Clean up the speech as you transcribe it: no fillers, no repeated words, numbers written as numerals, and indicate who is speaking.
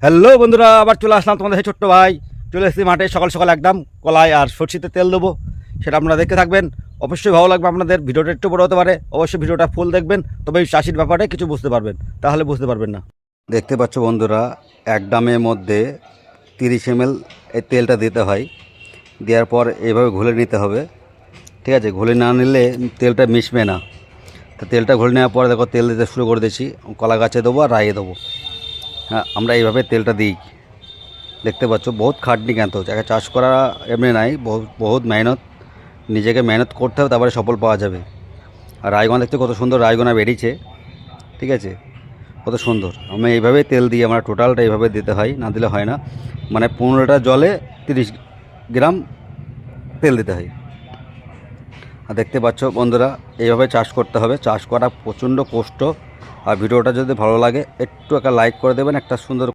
Speaker 1: Hello বন্ধুরা, আবার চলে আসলাম তোমাদের সেই ছোট্ট ভাই। চলে এসেছি মাঠে সকাল সকাল, একদম কলাই আর সরষেতে তেল দেবো। সেটা আপনারা দেখতে থাকবেন, অবশ্যই ভালো লাগবে আপনাদের। ভিডিওটা একটু বড় হতে পারে, অবশ্যই ভিডিওটা ফুল দেখবেন, তবে এই চাষির ব্যাপারে কিছু বুঝতে পারবেন, তাহলে বুঝতে পারবেন না। দেখতে পাচ্ছ বন্ধুরা, এক ড্রামের মধ্যে 30 ml এই তেলটা দিতে হয়। দেওয়ার পর এইভাবে ঘুলে নিতে হবে, ঠিক আছে? ঘুলে না নিলে তেলটা মিশবে না। তো তেলটা ঘুলে নেওয়ার পরে দেখো তেল দিতে শুরু করে দিয়েছি। কলা গাছে দেবো আর রায়ে দেবো। হ্যাঁ, আমরা এইভাবে তেলটা দিই। দেখতে পাচ্ছ বহুত খাটনি কিন্তু একটা চাষ করা এমনি নাই, বহুত মেহনত, নিজেকে মেহনত করতে হবে, তারপরে সফল পাওয়া যাবে। আর রায়গঞ্জ দেখতে কত সুন্দর রায়গোনা বেরিয়েছে, ঠিক আছে? কত সুন্দর। আমি এইভাবেই তেল দিই, আমরা টোটালটা এইভাবে দিতে হয়, না দিলে হয় না। মানে 15টা জলে 30 গ্রাম তেল দিতে হয়। আর দেখতে পাচ্ছ বন্ধুরা, এইভাবে চাষ করতে হবে। চাষ করা প্রচণ্ড কষ্ট। আর ভিডিওটা যদি ভালো লাগে একটু একটা লাইক করে দেবেন, একটা সুন্দর